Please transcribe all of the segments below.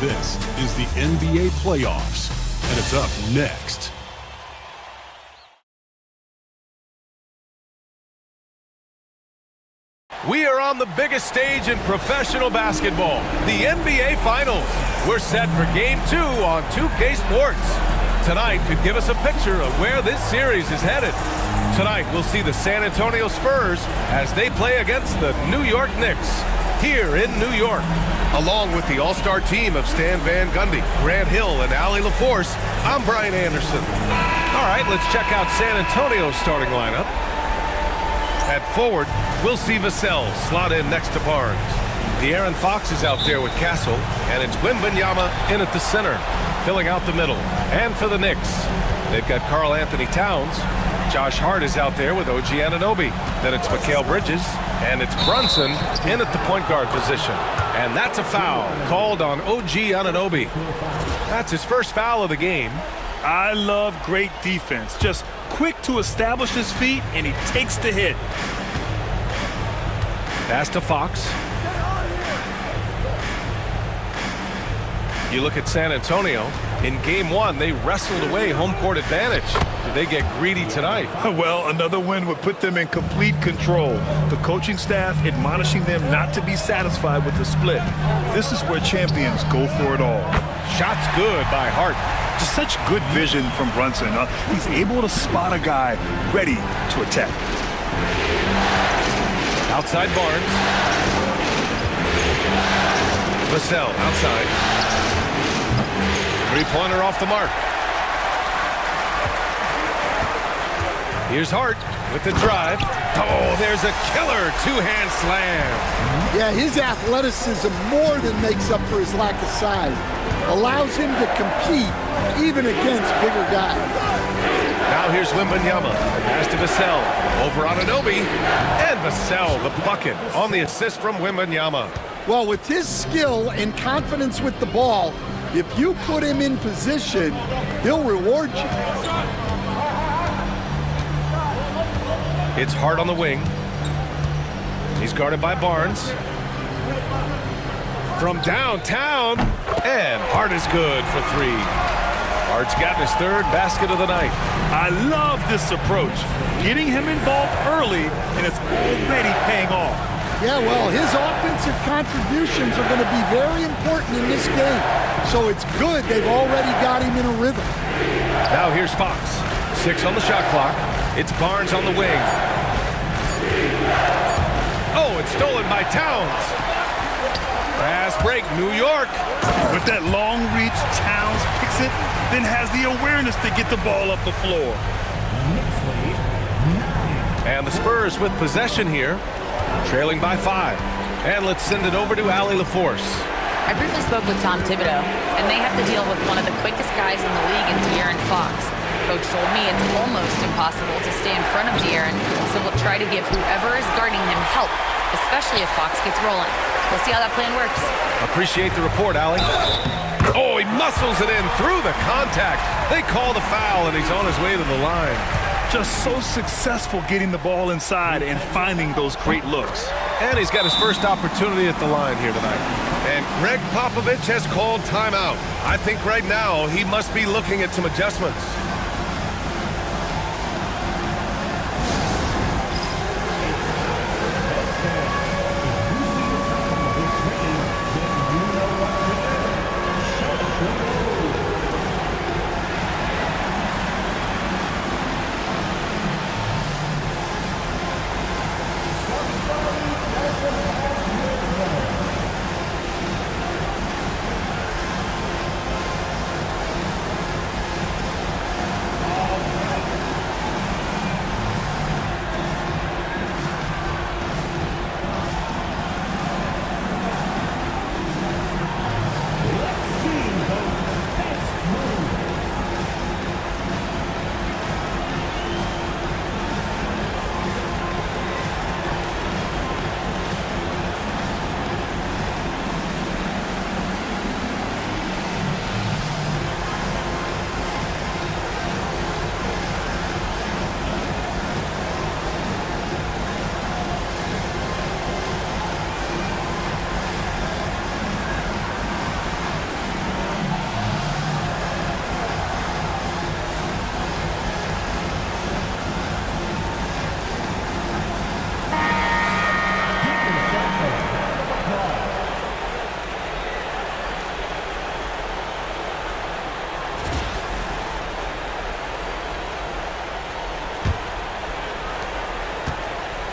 This is the NBA playoffs, and it's up next. We are on the biggest stage in professional basketball, the NBA Finals. We're set for Game 2 on 2K Sports. Tonight could give us a picture of where this series is headed. Tonight, we'll see the San Antonio Spurs as they play against the New York Knicks here in New York. Along with the all-star team of Stan Van Gundy, Grant Hill, and Allie LaForce, I'm Brian Anderson. All right, let's check out San Antonio's starting lineup. At forward, we'll see Vassell slot in next to Barnes. De'Aaron Fox is out there with Castle, and it's Wembanyama in at the center, filling out the middle. And for the Knicks, they've got Karl Anthony Towns. Josh Hart is out there with OG Anunoby. Then it's Mikal Bridges, and it's Brunson in at the point guard position. And that's a foul called on OG Anunoby. That's his first foul of the game. I love great defense. Just quick to establish his feet, and he takes the hit. Pass to Fox. You look at San Antonio. In Game 1, they wrestled away home court advantage. Do they get greedy tonight? Well, another win would put them in complete control. The coaching staff admonishing them not to be satisfied with the split. This is where champions go for it all. Shot's good by Hart. Just such good vision from Brunson. He's able to spot a guy ready to attack. Outside Barnes. Vassell outside. Three-pointer off the mark. Here's Hart with the drive. Oh, there's a killer two-hand slam. Yeah, his athleticism more than makes up for his lack of size. Allows him to compete even against bigger guys. Now here's Wembanyama. Pass to Vassell. Over on Anunoby. And Vassell, the bucket on the assist from Wembanyama. Well, with his skill and confidence with the ball, if you put him in position, he'll reward you. It's Hart on the wing. He's guarded by Barnes. From downtown, and Hart is good for three. Hart's gotten his third basket of the night. I love this approach. Getting him involved early, and it's already paying off. Yeah, well, his offensive contributions are going to be very important in this game. So it's good they've already got him in a rhythm. Now here's Fox. 6 on the shot clock. It's Barnes on the wing. Oh, it's stolen by Towns. Fast break, New York. With that long reach, Towns picks it, then has the awareness to get the ball up the floor. And the Spurs with possession here, trailing by 5. And let's send it over to Allie LaForce. I briefly spoke with Tom Thibodeau, and they have to deal with one of the quickest guys in the league in De'Aaron Fox. Coach told me it's almost impossible to stay in front of De'Aaron, so we'll try to give whoever is guarding him help, especially if Fox gets rolling. We'll see how that plan works. Appreciate the report, Allie. Oh, he muscles it in through the contact. They call the foul, and he's on his way to the line. Just so successful getting the ball inside and finding those great looks. And he's got his first opportunity at the line here tonight. And Greg Popovich has called timeout. I think right now he must be looking at some adjustments.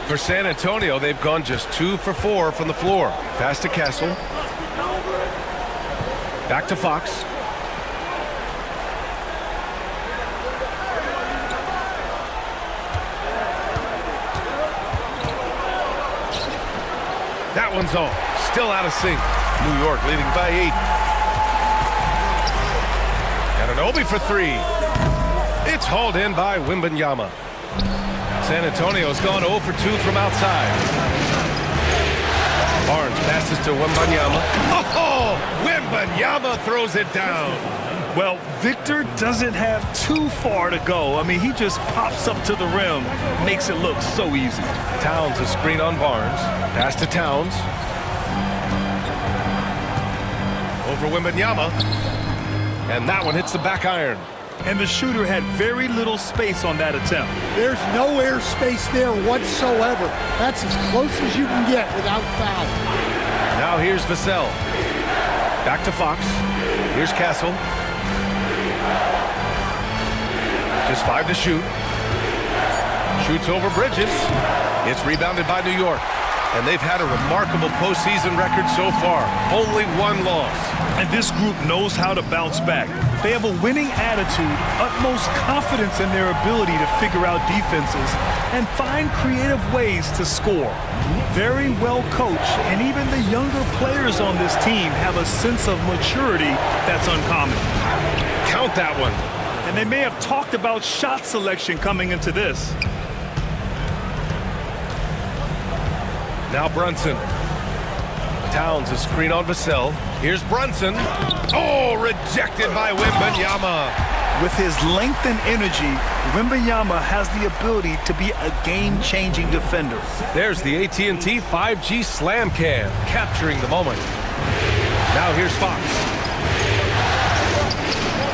For San Antonio, they've gone just 2 for 4 from the floor. Pass to Castle. Back to Fox. That one's off. Still out of sync. New York leading by 8. And an Obi for 3. It's hauled in by Wembanyama. San Antonio's gone 0 for 2 from outside. Barnes passes to Wembanyama. Oh, Wembanyama throws it down. Well, Victor doesn't have too far to go. I mean, he just pops up to the rim, makes it look so easy. Towns a screen on Barnes. Pass to Towns. Over Wembanyama. And that one hits the back iron. And the shooter had very little space on that attempt. There's no air space there whatsoever. That's as close as you can get without foul. Now here's Vassell. Back to Fox. Here's Castle. Just 5 to shoot. Shoots over Bridges. It's rebounded by New York. And they've had a remarkable postseason record so far. Only 1 loss. And this group knows how to bounce back. They have a winning attitude, utmost confidence in their ability to figure out defenses and find creative ways to score. Very well coached, and even the younger players on this team have a sense of maturity that's uncommon. Count that one. And they may have talked about shot selection coming into this. Now Brunson. Towns a screen on Vassell. Here's Brunson. Oh, rejected by Wembanyama. With his length and energy, Wembanyama has the ability to be a game-changing defender. There's the AT&T 5G Slam Cam, capturing the moment. Now here's Fox.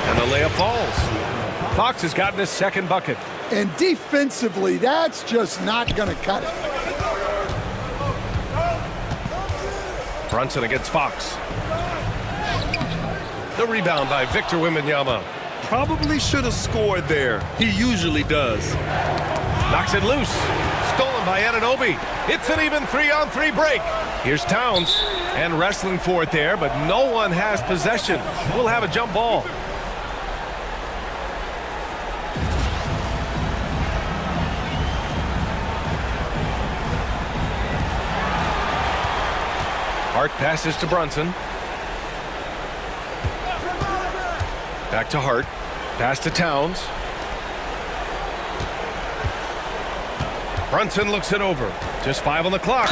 And the layup falls. Fox has gotten his second bucket. And defensively, that's just not going to cut it. Brunson against Fox. The rebound by Victor Wembanyama. Probably should have scored there. He usually does. Knocks it loose. Stolen by Anunoby. It's an even 3-on-3 break. Here's Towns. And wrestling for it there, but no one has possession. We'll have a jump ball. Hart passes to Brunson. Back to Hart. Pass to Towns. Brunson looks it over. Just 5 on the clock.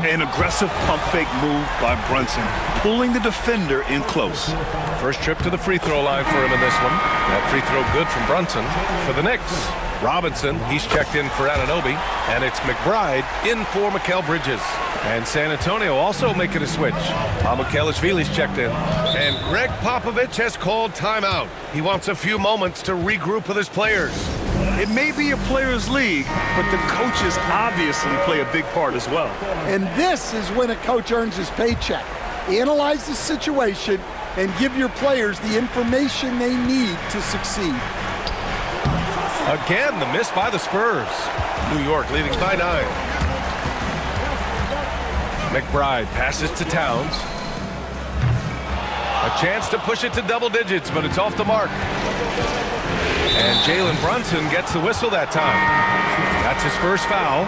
An aggressive pump fake move by Brunson, pulling the defender in close. First trip to the free throw line for him in this one. That free throw good from Brunson. For the Knicks, Robinson, he's checked in for Anunoby. And it's McBride in for Mikal Bridges. And San Antonio also making a switch. Mamukelashvili's checked in. And Greg Popovich has called timeout. He wants a few moments to regroup with his players. It may be a players' league, but the coaches obviously play a big part as well. And this is when a coach earns his paycheck. Analyze the situation and give your players the information they need to succeed. Again, the miss by the Spurs. New York leading by 9. McBride passes to Towns. A chance to push it to double digits, but it's off the mark. And Jalen Brunson gets the whistle that time. That's his first foul.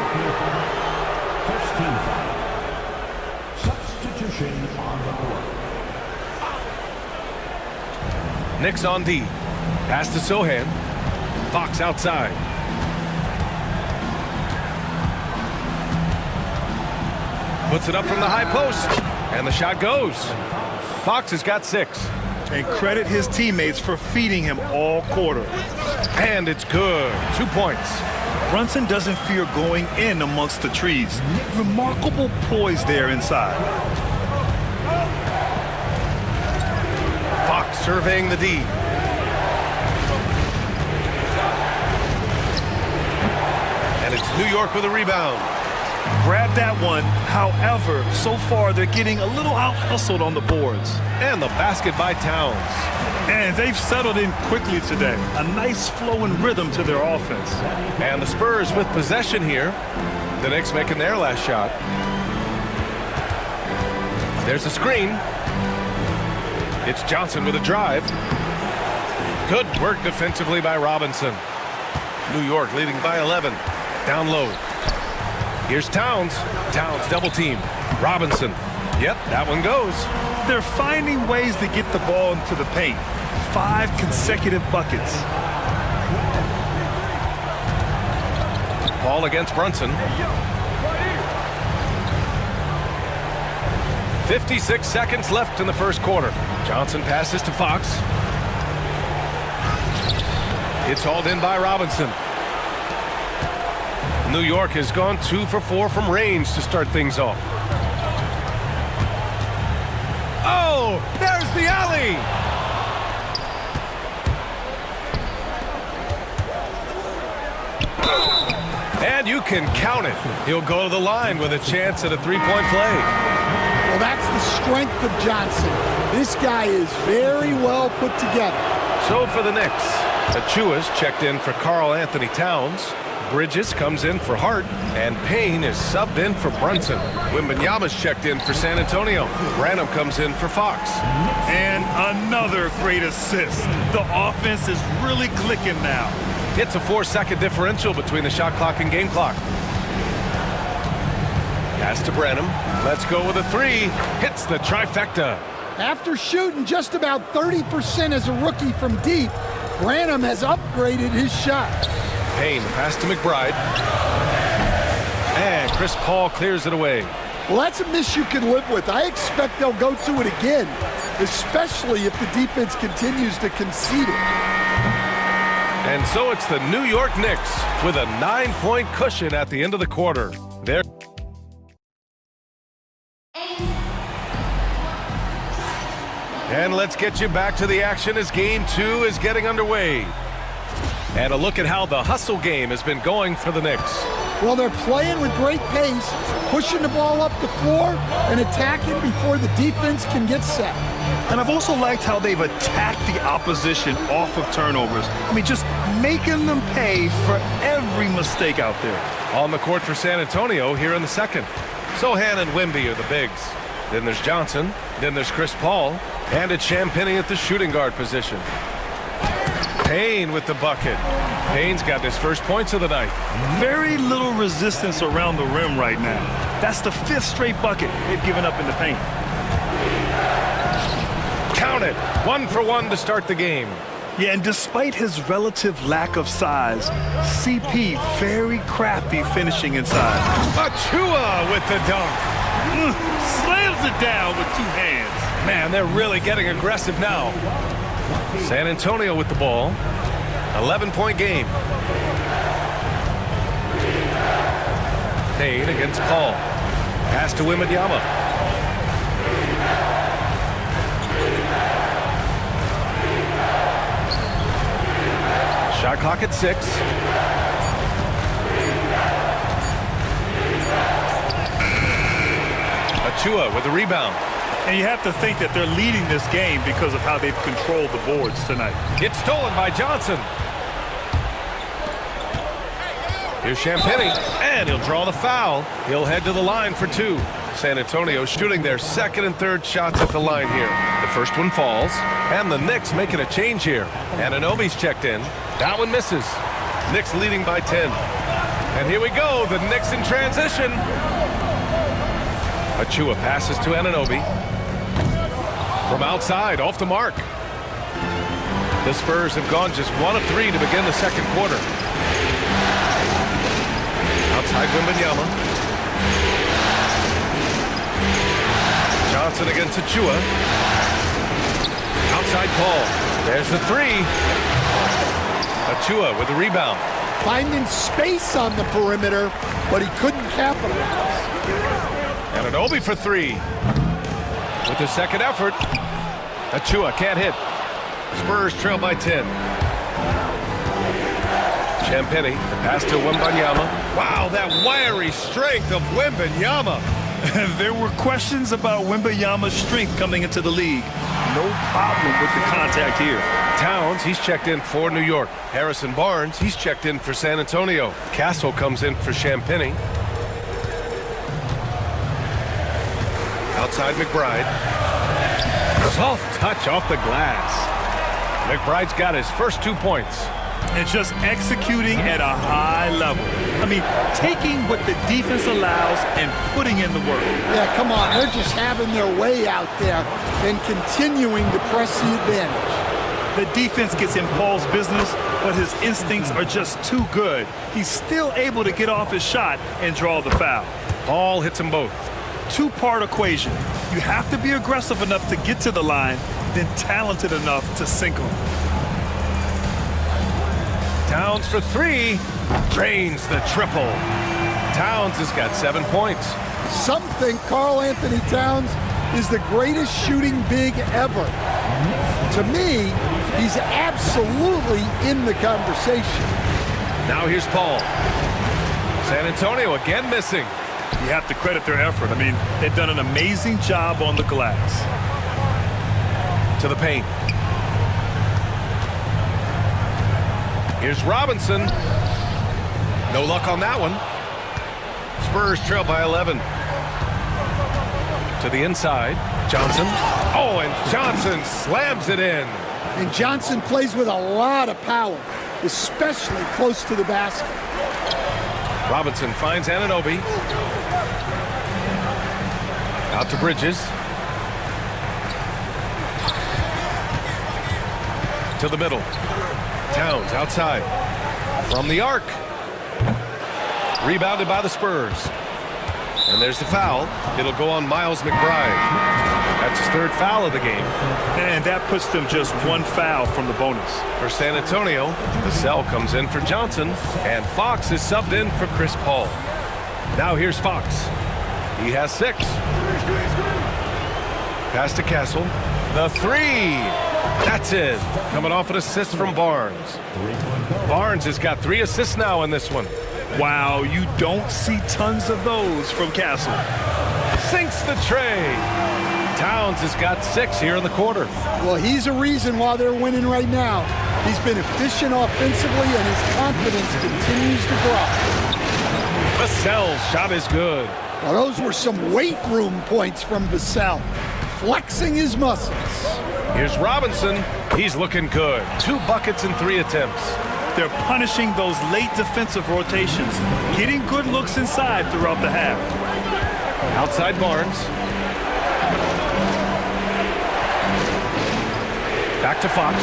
Substitution on the court. Knicks on D. Pass to Sohan. Fox outside. Puts it up from the high post. And the shot goes. Fox has got 6. And credit his teammates for feeding him all quarter. And it's good. 2 points. Brunson doesn't fear going in amongst the trees. Remarkable poise there inside. Fox surveying the D. And it's New York with a rebound. Grab that one. However, so far they're getting a little out-hustled on the boards. And the basket by Towns. And they've settled in quickly today. A nice flow and rhythm to their offense. And the Spurs with possession here. The Knicks making their last shot. There's a screen. It's Johnson with a drive. Good work defensively by Robinson. New York leading by 11. Down low. Here's Towns. Towns double team. Robinson. Yep, that one goes. They're finding ways to get the ball into the paint. 5 consecutive buckets. Ball against Brunson. 56 seconds left in the first quarter. Johnson passes to Fox. It's hauled in by Robinson. New York has gone 2 for 4 from range to start things off. Oh, there's the alley. And you can count it. He'll go to the line with a chance at a three-point play. Well, that's the strength of Johnson. This guy is very well put together. So for the Knicks, Achua's checked in for Karl Anthony Towns. Bridges comes in for Hart, and Payne is subbed in for Brunson. Wembanyama's checked in for San Antonio. Branham comes in for Fox. And another great assist. The offense is really clicking now. It's a 4-second differential between the shot clock and game clock. Pass to Branham. Let's go with a 3. Hits the trifecta. After shooting just about 30% as a rookie from deep, Branham has upgraded his shot. Payne, pass to McBride. And Chris Paul clears it away. Well, that's a miss you can live with. I expect they'll go to it again, especially if the defense continues to concede it. And so it's the New York Knicks with a 9-point cushion at the end of the quarter. There. And let's get you back to the action as Game 2 is getting underway. And a look at how the hustle game has been going for the Knicks. Well, they're playing with great pace, pushing the ball up the floor and attacking before the defense can get set. And I've also liked how they've attacked the opposition off of turnovers. I mean, just making them pay for every mistake out there. On the court for San Antonio here in the second. Sohan and Wemby are the bigs. Then there's Johnson. Then there's Chris Paul. And it's Champagnie at the shooting guard position. Payne with the bucket. Payne's got his first points of the night. Very little resistance around the rim right now. That's the 5th straight bucket they've given up in the paint. Count it. 1 for 1 to start the game. Yeah, and despite his relative lack of size, CP very crafty finishing inside. Achua with the dunk. Slams it down with 2 hands. Man, they're really getting aggressive now. San Antonio with the ball. 11-point game. Payne against Paul. Pass to Wembanyama. Shot clock at 6. Achua with the rebound. And you have to think that they're leading this game because of how they've controlled the boards tonight. It's stolen by Johnson. Here's Champagnie, and he'll draw the foul. He'll head to the line for 2. San Antonio shooting their second and third shots at the line here. The first one falls, and the Knicks making a change here. Anunoby's checked in. That one misses. Knicks leading by 10. And here we go, the Knicks in transition. Achua passes to Anunoby. From outside, off the mark. The Spurs have gone just 1 of 3 to begin the second quarter. Outside Wembanyama. Johnson against Achua. Outside Paul. There's the 3. Achua with the rebound. Finding space on the perimeter, but he couldn't capitalize. Anunoby for 3. With the second effort, Achua can't hit. Spurs trail by 10. Champagnie, the pass to Wembanyama. Wow, that wiry strength of Wembanyama. There were questions about Wembanyama's strength coming into the league. No problem with the contact here. Towns, he's checked in for New York. Harrison Barnes, he's checked in for San Antonio. Castle comes in for Champagny. Outside McBride. Soft touch off the glass. McBride's got his first 2 points. And just executing at a high level. I mean, taking what the defense allows and putting in the work. Yeah, come on. They're just having their way out there and continuing to press the advantage. The defense gets in Paul's business, but his instincts are just too good. He's still able to get off his shot and draw the foul. Paul hits them both. Two-part equation. You have to be aggressive enough to get to the line, then talented enough to sink them. Towns for 3. Drains the triple. Towns has got 7 points. Some think Karl Anthony Towns is the greatest shooting big ever. To me, he's absolutely in the conversation. Now here's Paul. San Antonio again missing. You have to credit their effort. I mean, they've done an amazing job on the glass. To the paint. Here's Robinson. No luck on that one. Spurs trail by 11. To the inside. Johnson. Oh, and Johnson slams it in. And Johnson plays with a lot of power, especially close to the basket. Robinson finds Anunoby. Out to Bridges. To the middle. Towns outside. From the arc. Rebounded by the Spurs. And there's the foul. It'll go on Miles McBride. That's his 3rd foul of the game. And that puts them just 1 foul from the bonus. For San Antonio, Vassell comes in for Johnson. And Fox is subbed in for Chris Paul. Now here's Fox. He has 6. Pass to Castle. The 3. That's it. Coming off an assist from Barnes. Barnes has got 3 assists now in this one. Wow, you don't see tons of those from Castle. Sinks the tray. Towns has got 6 here in the quarter. Well, he's a reason why they're winning right now. He's been efficient offensively, and his confidence continues to grow. Vassell's shot is good. Well, those were some weight room points from Vassell, flexing his muscles. Here's Robinson. He's looking good. 2 buckets and 3 attempts. They're punishing those late defensive rotations, getting good looks inside throughout the half. Outside Barnes. Back to Fox.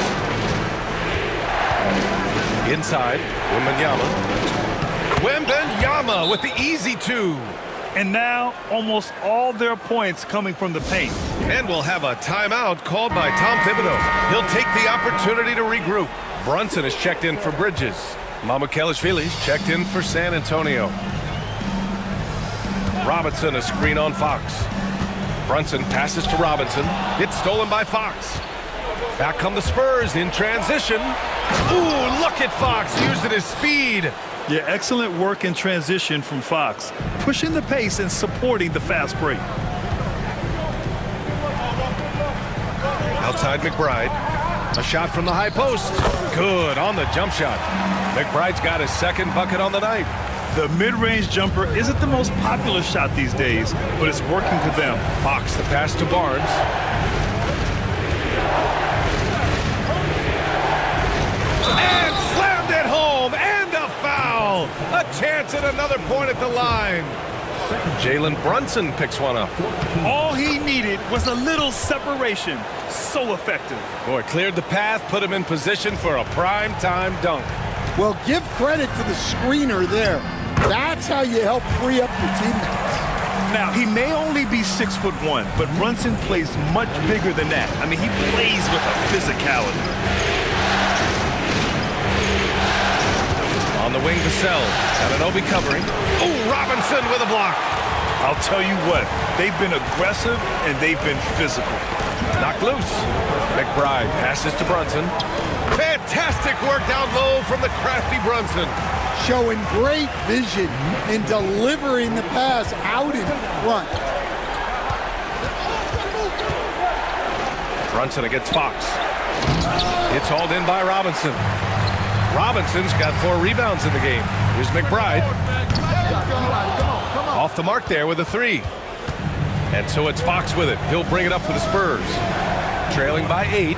Inside, Wembanyama. Wembanyama with the easy 2. And now, almost all their points coming from the paint. And we'll have a timeout called by Tom Thibodeau. He'll take the opportunity to regroup. Brunson is checked in for Bridges. Mamukelashvili's checked in for San Antonio. Robinson, a screen on Fox. Brunson passes to Robinson. It's stolen by Fox. Back come the Spurs in transition. Ooh, look at Fox using his speed. Yeah, excellent work in transition from Fox, pushing the pace and supporting the fast break. Outside McBride. A shot from the high post. Good on the jump shot. McBride's got his 2nd bucket on the night. The mid-range jumper isn't the most popular shot these days, but it's working for them. Fox the pass to Barnes. And slammed it home. And a foul. A chance at another point at the line. Jalen Brunson picks one up. All he needed was a little separation. So effective. Boy, cleared the path, put him in position for a prime-time dunk. Well, give credit to the screener there. That's how you help free up your teammates. Now, he may only be 6'1", but Brunson plays much bigger than that. I mean, he plays with a physicality. On the wing, Vassell. Anunoby covering. Oh, Robinson with a block. I'll tell you what, they've been aggressive and they've been physical. Knocked loose. McBride passes to Brunson. Fantastic work down low from the crafty Brunson. showing great vision in delivering the pass out in front. Brunson against Fox. It's hauled in by Robinson. Robinson's got 4 rebounds in the game. Here's McBride. Off the mark there with a 3. And so it's Fox with it. He'll bring it up for the Spurs. Trailing by 8.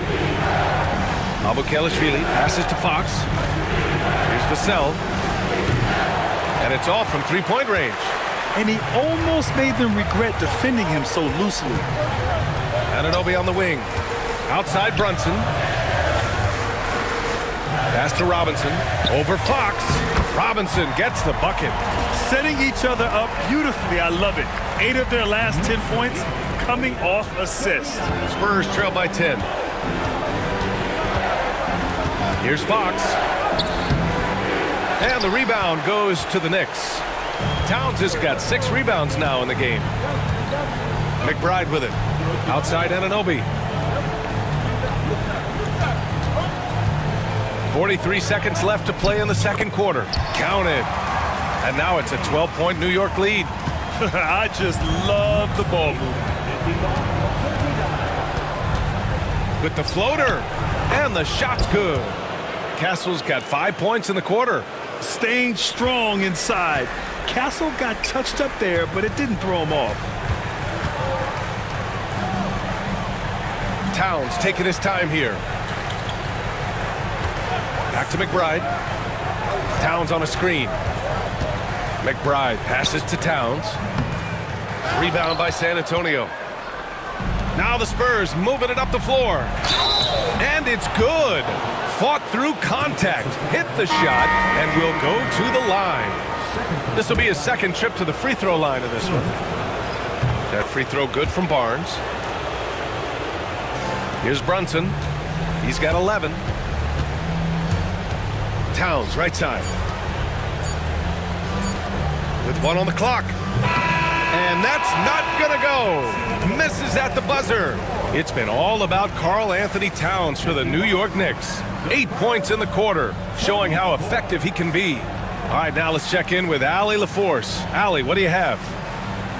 Abukelashvili passes to Fox. Here's Vassell. And it's off from 3-point range. And he almost made them regret defending him so loosely. Anunoby on the wing. Outside Brunson. Pass to Robinson. Over Fox. Robinson gets the bucket. Setting each other up beautifully. I love it. 8 of their last 10 points coming off assists. Spurs trail by 10. Here's Fox. And the rebound goes to the Knicks. Towns has got 6 rebounds now in the game. McBride with it. Outside Anunoby. 43 seconds left to play in the second quarter. Counted. And now it's a 12-point New York lead. I just love the ball movement. With the floater. And the shot's good. Castle's got 5 points in the quarter. Staying strong inside. Castle got touched up there, but it didn't throw him off. Towns taking his time here. Back to McBride. Towns on a screen. McBride passes to Towns. Rebound by San Antonio. Now the Spurs moving it up the floor. And it's good. Fought through contact. Hit the shot and will go to the line. This will be his second trip to the free throw line in this one. That free throw good from Barnes. Here's Brunson. He's got 11. Towns, right side. With 1 on the clock. And that's not gonna go. Misses at the buzzer. It's been all about Karl Anthony Towns for the New York Knicks. 8 points in the quarter, showing how effective he can be. All right, now let's check in with Allie LaForce. Allie, what do you have?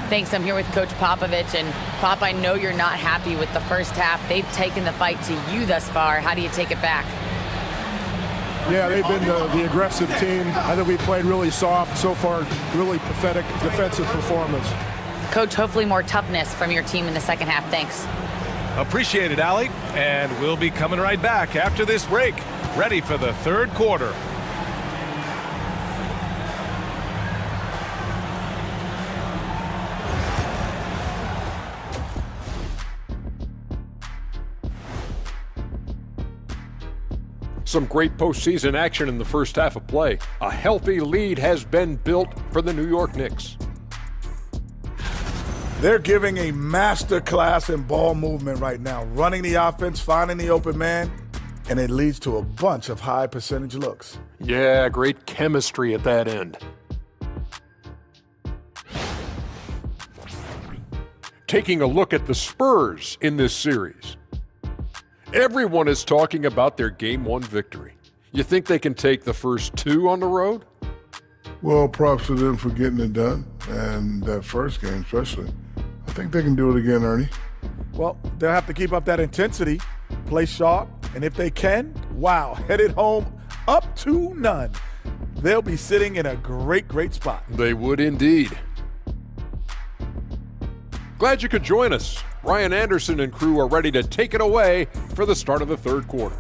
Thanks. I'm here with Coach Popovich. And Pop, I know you're not happy with the first half. They've taken the fight to you thus far. How do you take it back? Yeah, they've been the aggressive team. I think we played really soft so far. Really pathetic defensive performance. Coach, hopefully more toughness from your team in the second half. Thanks. Appreciate it, Allie. And we'll be coming right back after this break. Ready for the third quarter. Some great postseason action in the first half of play. A healthy lead has been built for the New York Knicks. They're giving a master class in ball movement right now, running the offense, finding the open man, and it leads to a bunch of high percentage looks. Yeah, great chemistry at that end. Taking a look at the Spurs in this series. Everyone is talking about their Game 1 victory. You think they can take the first 2 on the road? Well, props to them for getting it done, and that first game especially. I think they can do it again, Ernie. Well, they'll have to keep up that intensity, play sharp, and if they can, wow, headed home up to none. They'll be sitting in a great, great spot. They would indeed. Glad you could join us. Ryan Anderson and crew are ready to take it away for the start of the third quarter.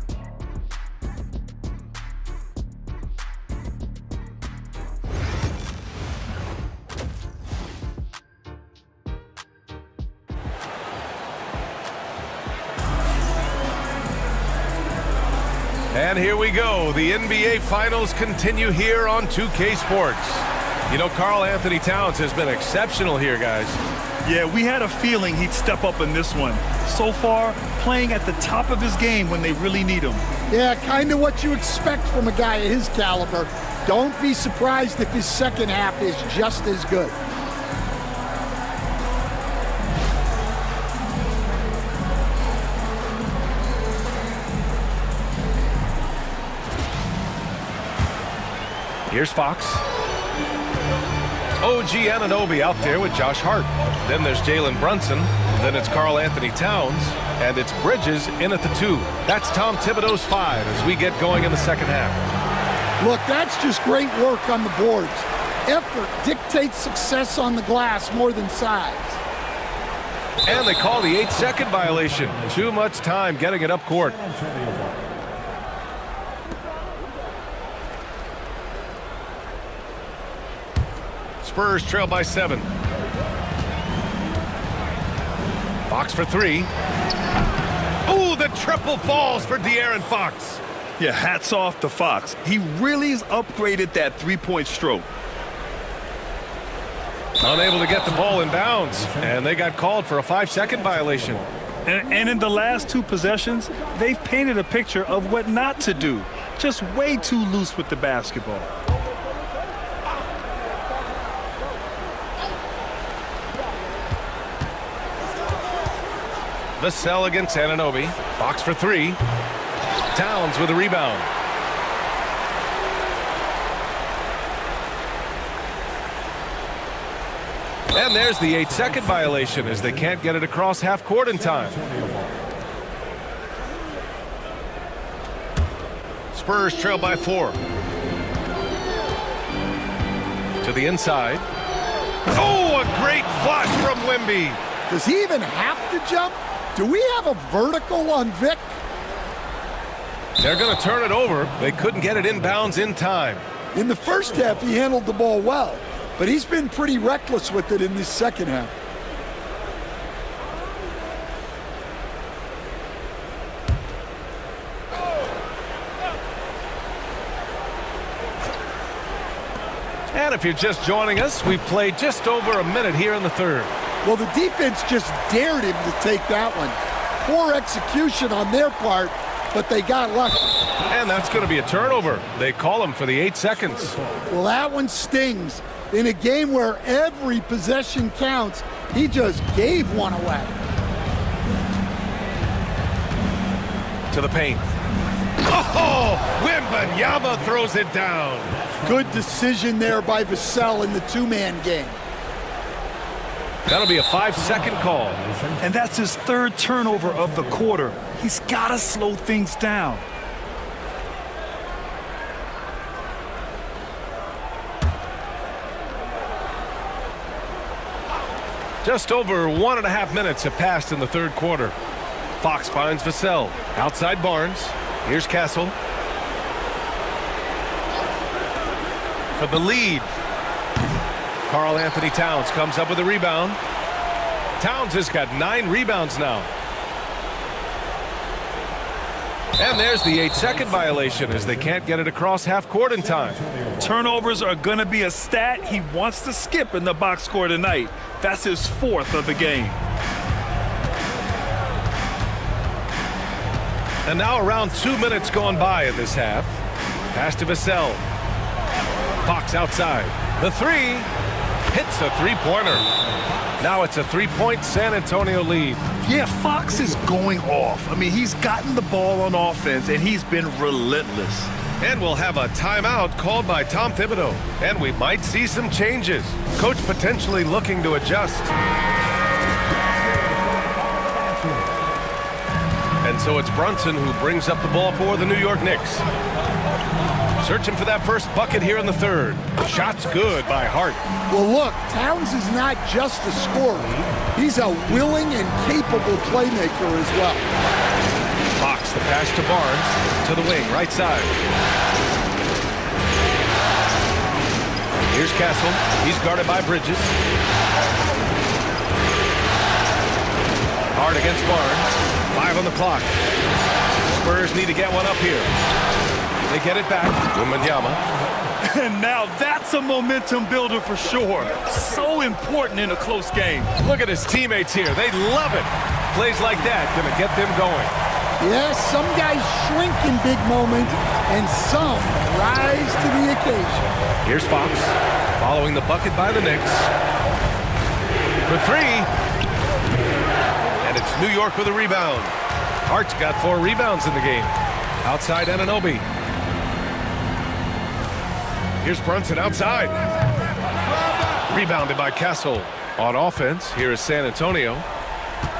And here we go. The NBA Finals continue here on 2K Sports. You know, Karl Anthony Towns has been exceptional here, guys. Yeah, we had a feeling he'd step up in this one. So far, playing at the top of his game when they really need him. Yeah, kind of what you expect from a guy of his caliber. Don't be surprised if his second half is just as good. Here's Fox. OG Anunoby out there with Josh Hart. Then there's Jalen Brunson. Then it's Karl Anthony Towns. And it's Bridges in at the 2. That's Tom Thibodeau's 5 as we get going in the second half. Look, that's just great work on the boards. Effort dictates success on the glass more than size. And they call the 8-second violation. Too much time getting it up court. Spurs trail by 7. Fox for 3. Ooh, the triple falls for De'Aaron Fox. Yeah, hats off to Fox. He really has upgraded that three-point stroke. Unable to get the ball in bounds, and they got called for a 5-second violation. And in the last 2 possessions, they've painted a picture of what not to do. Just way too loose with the basketball. Vassell against Anunoby. Fox for 3. Towns with a rebound. And there's the 8-second violation as they can't get it across half court in time. Spurs trail by 4. To the inside. Oh, a great flush from Wemby. Does he even have to jump? Do we have a vertical on Vic? They're going to turn it over. They couldn't get it inbounds in time. In the first half, he handled the ball well, but he's been pretty reckless with it in this second half. And if you're just joining us, we've played just over a minute here in the third. Well, the defense just dared him to take that one. Poor execution on their part, but they got lucky. And that's going to be a turnover. They call him for the 8 seconds. Well, that one stings. In a game where every possession counts, he just gave one away. To the paint. Oh, Wembanyama throws it down. Good decision there by Vassell in the 2-man game. That'll be a 5-second call. And that's his 3rd turnover of the quarter. He's got to slow things down. Just over 1.5 minutes have passed in the third quarter. Fox finds Vassell. Outside Barnes. Here's Castle. For the lead. Karl Anthony Towns comes up with a rebound. Towns has got 9 rebounds now. And there's the 8-second violation as they can't get it across half court in time. Turnovers are going to be a stat he wants to skip in the box score tonight. That's his 4th of the game. And now around 2 minutes gone by in this half. Pass to Vassell. Fox outside. The 3 hits a 3-pointer. Now it's a 3-point San Antonio lead. Yeah, Fox is going off. I mean, he's gotten the ball on offense, and he's been relentless. And we'll have a timeout called by Tom Thibodeau. And we might see some changes. Coach potentially looking to adjust. And so it's Brunson who brings up the ball for the New York Knicks. Searching for that first bucket here in the third. Shot's good by Hart. Well, look, Towns is not just a scorer. He's a willing and capable playmaker as well. Fox, the pass to Barnes. To the wing, right side. Here's Castle. He's guarded by Bridges. Hart against Barnes. 5 on the clock. Spurs need to get one up here. They get it back. Wembanyama. And now that's a momentum builder for sure. So important in a close game. Look at his teammates here. They love it. Plays like that gonna get them going. Yes, some guys shrink in big moments, and some rise to the occasion. Here's Fox, following the bucket by the Knicks. For 3. And it's New York with a rebound. Hart's got 4 rebounds in the game. Outside Anunoby. Here's Brunson outside. Rebounded by Castle. On offense, here is San Antonio.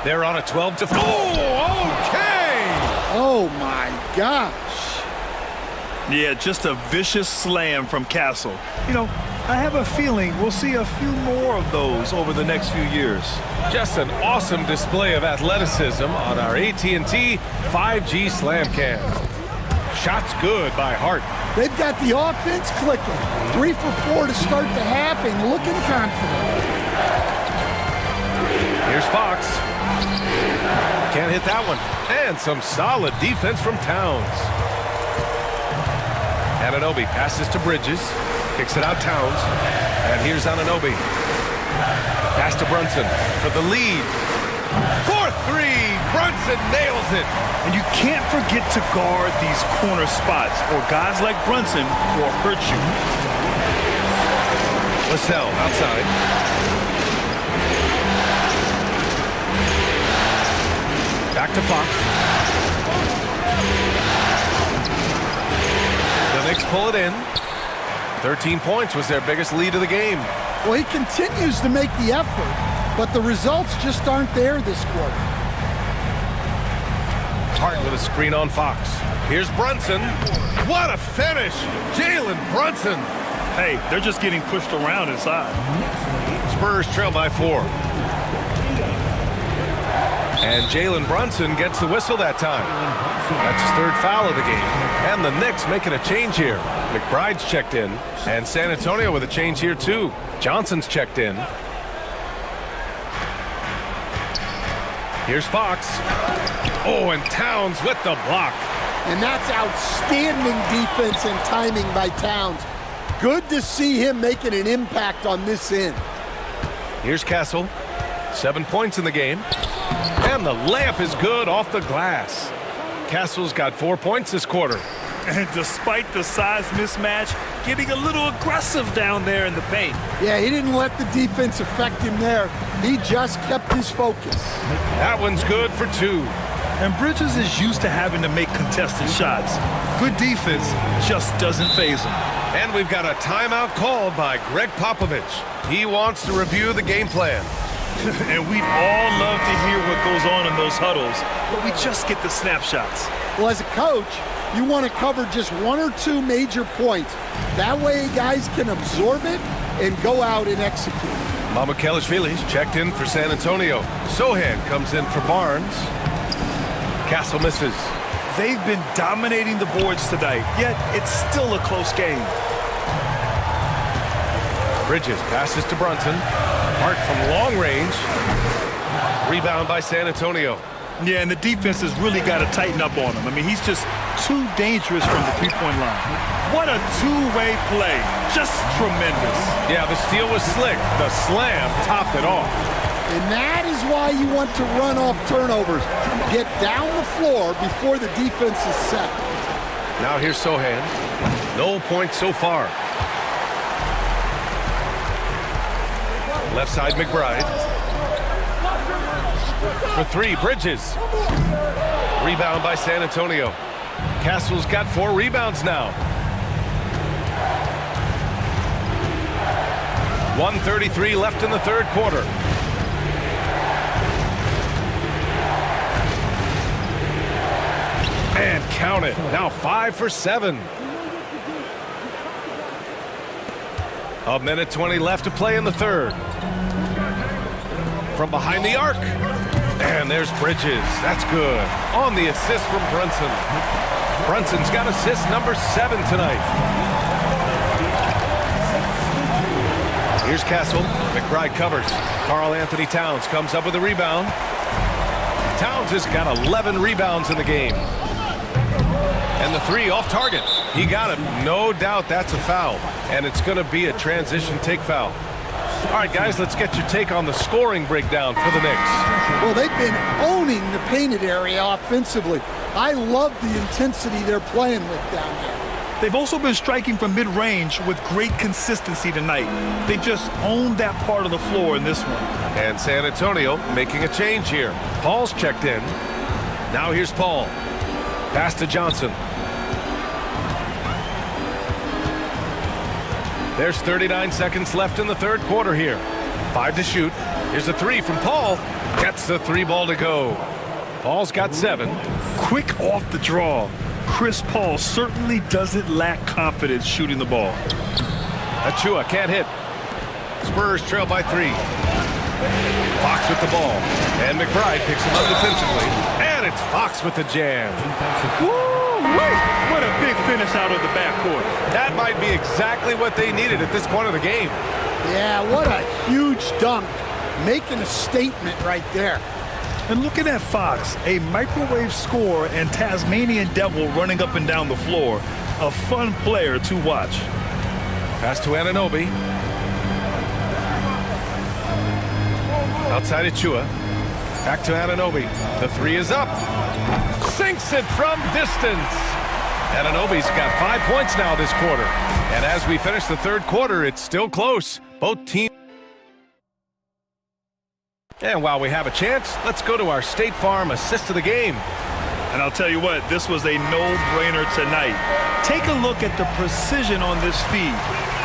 They're on a 12 to... Oh, okay! Oh, my gosh. Yeah, just a vicious slam from Castle. You know, I have a feeling we'll see a few more of those over the next few years. Just an awesome display of athleticism on our AT&T 5G Slam Cam. Shots good by Hart. They've got the offense clicking. 3 for 4 to start the half and looking confident. Here's Fox. Can't hit that one. And some solid defense from Towns. Anunoby passes to Bridges. Kicks it out Towns. And here's Anunoby. Pass to Brunson for the lead. 4-3. Brunson nails it. And you can't forget to guard these corner spots, or guys like Brunson will hurt you. Lascelles outside. Back to Fox. The Knicks pull it in. 13 points was their biggest lead of the game. Well, he continues to make the effort, but the results just aren't there this quarter. Hart with a screen on Fox. Here's Brunson. What a finish! Jalen Brunson. Hey, they're just getting pushed around inside. Spurs trail by 4. And Jalen Brunson gets the whistle that time. That's his 3rd foul of the game. And the Knicks making a change here. McBride's checked in. And San Antonio with a change here too. Johnson's checked in. Here's Fox. Oh, and Towns with the block. And that's outstanding defense and timing by Towns. Good to see him making an impact on this end. Here's Castle. 7 points in the game. And the layup is good off the glass. Castle's got 4 points this quarter. And despite the size mismatch, getting a little aggressive down there in the paint. Yeah, he didn't let the defense affect him there. He just kept his focus. That one's good for 2. And Bridges is used to having to make contested shots. Good defense just doesn't faze him. And we've got a timeout called by Greg Popovich. He wants to review the game plan. And we'd all love to hear what goes on in those huddles, but we just get the snapshots. Well, as a coach, you want to cover just 1 or 2 major points. That way guys can absorb it and go out and execute. Mamukelashvili's checked in for San Antonio. Sohan comes in for Barnes. Castle misses. They've been dominating the boards tonight, yet it's still a close game. Bridges passes to Brunson. Hart from long range. Rebound by San Antonio. Yeah, and the defense has really got to tighten up on him. I mean, he's just too dangerous from the three-point line. What a two-way play. Just tremendous. Yeah, the steal was slick. The slam topped it off. And that is why you want to run off turnovers. Get down the floor before the defense is set. Now here's Sohan. No points so far. Left side, McBride. For 3, Bridges. Rebound by San Antonio. Castle's got 4 rebounds now. 1:33 left in the 3rd quarter. And count it. Now 5 for 7. A minute 20 left to play in the 3rd. From behind the arc. And there's Bridges. That's good. On the assist from Brunson. Brunson's got assist number 7 tonight. Here's Castle. McBride covers. Karl Anthony Towns comes up with a rebound. Towns has got 11 rebounds in the game. And the 3 off target. He got it. No doubt that's a foul. And it's going to be a transition take foul. All right, guys, let's get your take on the scoring breakdown for the Knicks. Well, they've been owning the painted area offensively. I love the intensity they're playing with down there. They've also been striking from mid-range with great consistency tonight. They just owned that part of the floor in this one. And San Antonio making a change here. Paul's checked in. Now here's Paul. Pass to Johnson. There's 39 seconds left in the third quarter here. 5 to shoot. Here's a three from Paul. Gets the three ball to go. Paul's got 7. Quick off the draw. Chris Paul certainly doesn't lack confidence shooting the ball. Achua can't hit. Spurs trail by 3. Fox with the ball. And McBride picks him up defensively. And it's Fox with the jam. Woo-wee! What a big finish out of the backcourt. That might be exactly what they needed at this point of the game. Yeah, what a huge dunk. Making a statement right there. And looking at Fox, a microwave scorer and Tasmanian devil running up and down the floor. A fun player to watch. Pass to Anunoby. Outside Achua. Back to Anunoby. The three is up. Sinks it from distance. Anunoby's got 5 points now this quarter. And as we finish the third quarter, it's still close. Both teams. And while we have a chance, let's go to our State Farm assist of the game. And I'll tell you what, this was a no-brainer tonight. Take a look at the precision on this feed.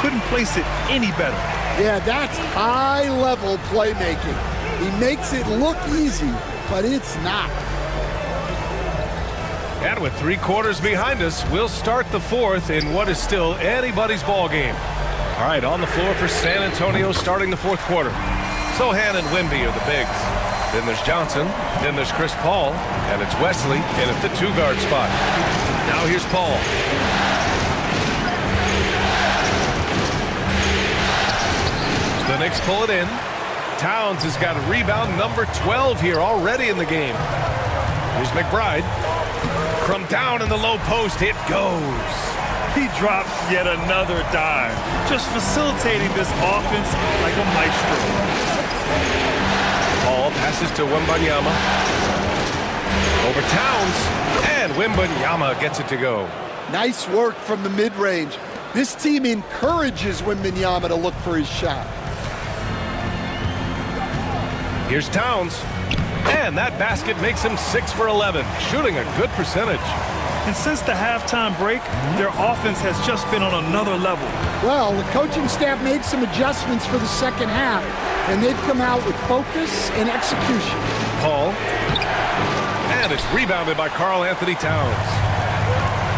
Couldn't place it any better. Yeah, that's high-level playmaking. He makes it look easy, but it's not. And with 3 quarters behind us, we'll start the fourth in what is still anybody's ball game. All right, on the floor for San Antonio starting the fourth quarter. Sohan and Wemby are the bigs. Then there's Johnson. Then there's Chris Paul. And it's Wesley in at the 2-guard spot. Now here's Paul. The Knicks pull it in. Towns has got rebound number 12 here already in the game. Here's McBride. From down in the low post, it goes. He drops yet another dime, just facilitating this offense like a maestro. Paul passes to Wembanyama. Over Towns, and Wembanyama gets it to go. Nice work from the mid-range. This team encourages Wembanyama to look for his shot. Here's Towns. And that basket makes him 6 for 11, shooting a good percentage. And since the halftime break, their offense has just been on another level. Well, the coaching staff made some adjustments for the second half, and they've come out with focus and execution. Paul. And it's rebounded by Karl Anthony Towns.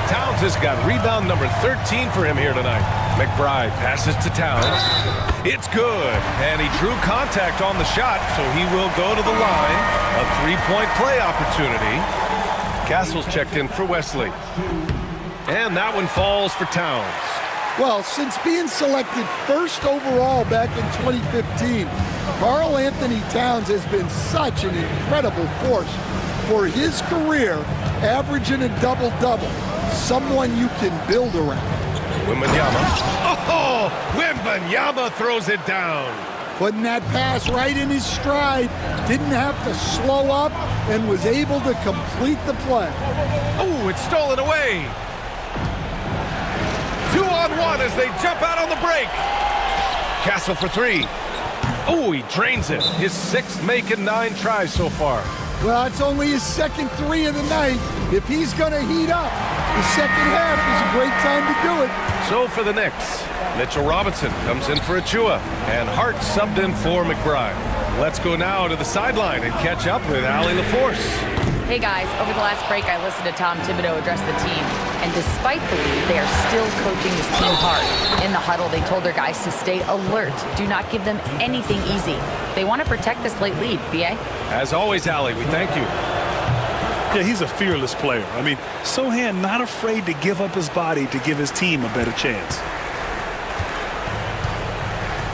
Towns has got rebound number 13 for him here tonight. McBride passes to Towns. It's good. And he drew contact on the shot, so he will go to the line. A 3-point play opportunity. Castle's checked in for Wesley. And that one falls for Towns. Well, since being selected first overall back in 2015, Karl Anthony Towns has been such an incredible force for his career, averaging a double-double. Someone you can build around. Wembanyama. Oh, Wembanyama throws it down. Putting that pass right in his stride, didn't have to slow up, and was able to complete the play. Oh, it's stolen away. 2-on-1 as they jump out on the break. Castle for 3. Oh, he drains it. His 6th make and 9 tries so far. Well, it's only his second 3 of the night. If he's going to heat up, the second half is a great time to do it. So for the Knicks, Mitchell Robinson comes in for Achua, and Hart subbed in for McBride. Let's go now to the sideline and catch up with Allie LaForce. Hey guys, over the last break I listened to Tom Thibodeau address the team, and despite the lead, they are still coaching this team hard. In the huddle, they told their guys to stay alert. Do not give them anything easy. They want to protect this late lead, B.A. As always, Allie, we thank you. Yeah, he's a fearless player. I mean, Sohan not afraid to give up his body to give his team a better chance.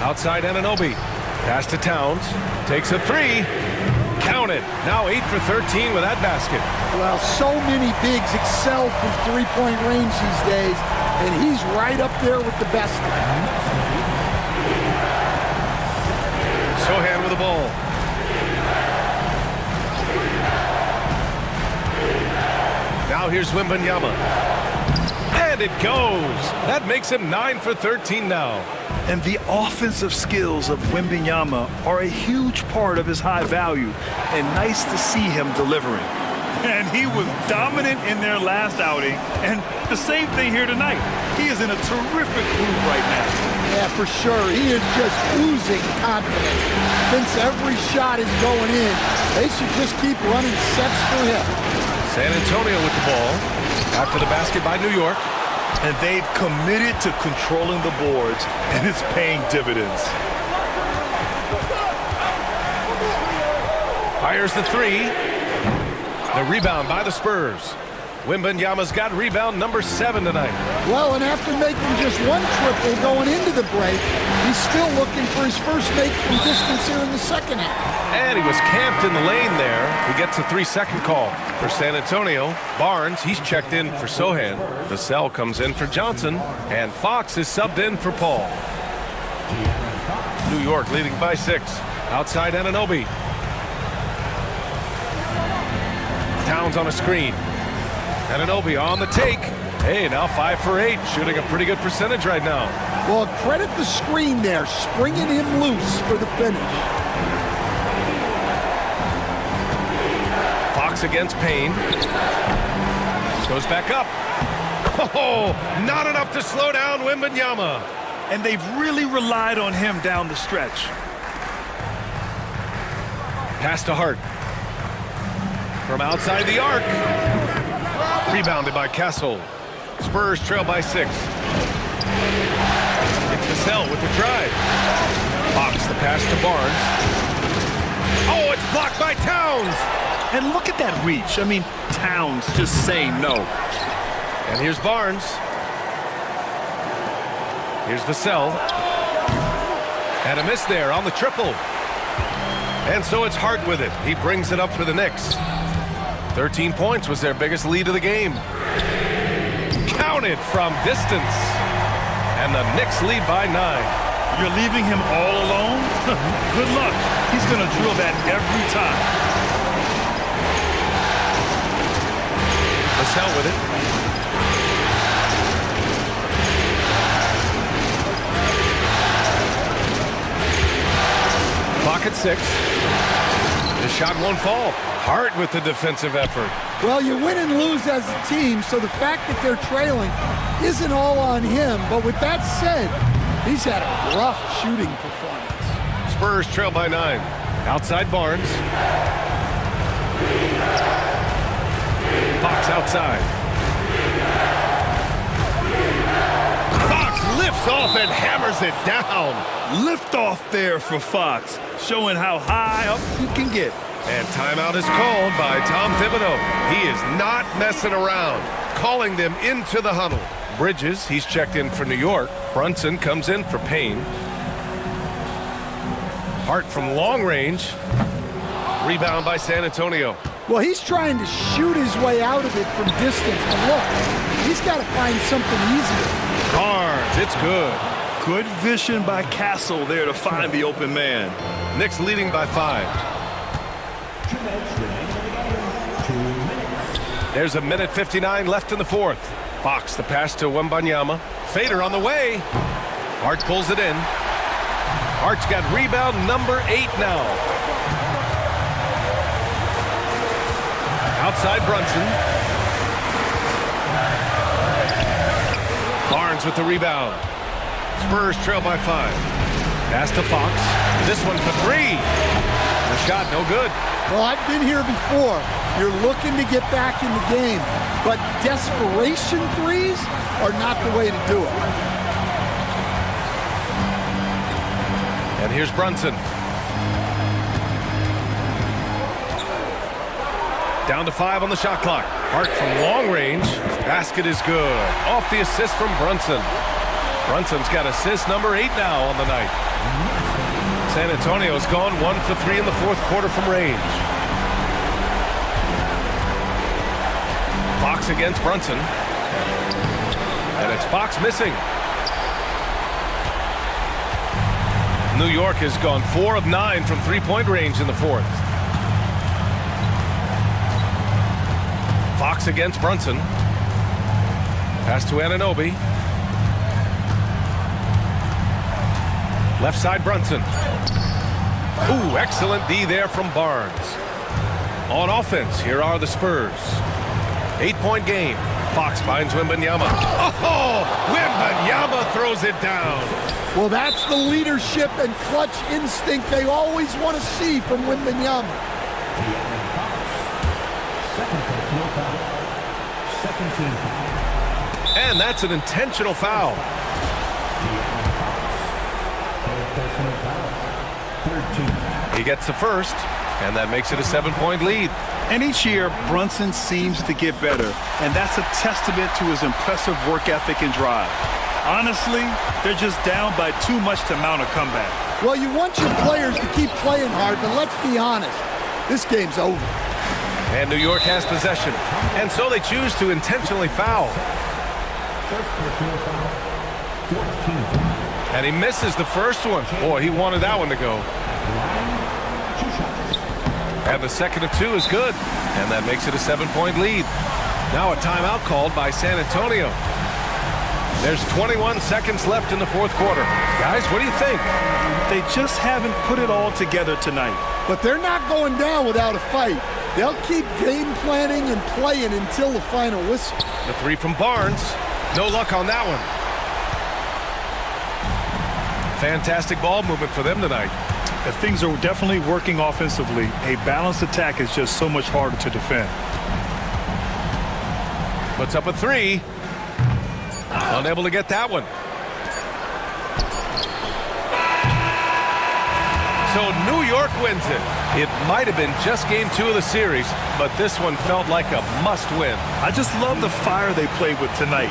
Outside Anunoby. Pass to Towns. Takes a 3. Count it. Now 8 for 13 with that basket. Well, so many bigs excel from three-point range these days, and he's right up there with the best. Sohan with the ball. Now here's Wembanyama. And it goes. That makes him 9 for 13 now. And the offensive skills of Wembanyama are a huge part of his high value, and nice to see him delivering. And he was dominant in their last outing, and the same thing here tonight. He is in a terrific groove right now. Yeah, for sure. He is just oozing confidence. Thinks every shot is going in. They should just keep running sets for him. San Antonio with the ball. After the basket by New York. And they've committed to controlling the boards, and it's paying dividends. Fires the three. The rebound by the Spurs. Wembanyama's got rebound number 7 tonight. Well, and after making just one triple going into the break, he's still looking for his first make from distance here in the second half. And he was camped in the lane there. He gets a 3-second call for San Antonio. Barnes, he's checked in for Sohan. Vassell comes in for Johnson. And Fox is subbed in for Paul. New York leading by 6. Outside Anunoby. Towns on a screen. Anunoby on the take. Hey, now 5 for 8. Shooting a pretty good percentage right now. Well, credit the screen there, springing him loose for the finish. Fox against Payne. Goes back up. Oh, not enough to slow down Wembanyama. And they've really relied on him down the stretch. Pass to Hart. From outside the arc. Rebounded by Castle. Spurs trail by 6. It's Vassell with the drive. Fox the pass to Barnes. Oh, it's blocked by Towns. And look at that reach. I mean, Towns just saying no. And here's Barnes. Here's Vassell. And a miss there on the triple. And so it's Hart with it. He brings it up for the Knicks. 13 points was their biggest lead of the game. Counted from distance. And the Knicks lead by 9. You're leaving him all alone? Good luck. He's going to drill that every time. Vassell with it. Clock at 6. The shot won't fall. Hart with the defensive effort. Well, you win and lose as a team, so the fact that they're trailing isn't all on him. But with that said, he's had a rough shooting performance. Spurs trail by 9. Outside Barnes. Fox outside. Fox lifts off and hammers it down. Lift off there for Fox, showing how high up you can get. And timeout is called by Tom Thibodeau. He is not messing around, calling them into the huddle. Bridges, he's checked in for New York. Brunson comes in for Payne. Hart from long range. Rebound by San Antonio. Well, he's trying to shoot his way out of it from distance. And look, he's got to find something easier. Barnes, it's good. Good vision by Castle there to find the open man. Knicks leading by 5. There's a minute 59 left in the 4th. Fox the pass to Wembanyama. Fader on the way. Hart pulls it in. Hart's got rebound number 8 now. Outside Brunson. Barnes with the rebound. Spurs trail by 5. Pass to Fox. This one for 3. The shot no good. Well, I've been here before. You're looking to get back in the game, but desperation threes are not the way to do it. And here's Brunson. Down to 5 on the shot clock. Hart from long range. Basket is good. Off the assist from Brunson. Brunson's got assist number 8 now on the night. San Antonio's gone 1 for 3 in the 4th quarter from range. Fox against Brunson. And it's Fox missing. New York has gone 4 of 9 from three-point range in the 4th. Fox against Brunson. Pass to Anunoby. Left side Brunson. Ooh, excellent D there from Barnes. On offense, here are the Spurs. 8-point game. Fox finds Wembanyama. Oh, Wembanyama throws it down. Well, that's the leadership and clutch instinct they always want to see from Wembanyama. And that's an intentional foul. He gets the first, and that makes it a 7-point lead. And each year, Brunson seems to get better, and that's a testament to his impressive work ethic and drive. Honestly, they're just down by too much to mount a comeback. Well, you want your players to keep playing hard, but let's be honest, this game's over. And New York has possession, and so they choose to intentionally foul. And he misses the first one. Boy, he wanted that one to go. And the second of two is good, and that makes it a 7-point lead. Now a timeout called by San Antonio. There's 21 seconds left in the fourth quarter. Guys, what do you think? They just haven't put it all together tonight. But they're not going down without a fight. They'll keep game planning and playing until the final whistle. The three from Barnes. No luck on that one. Fantastic ball movement for them tonight. If things are definitely working offensively, a balanced attack is just so much harder to defend. Puts up a three. Unable to get that one. So New York wins it. It might have been just game 2 of the series, but this one felt like a must-win. I just love the fire they played with tonight.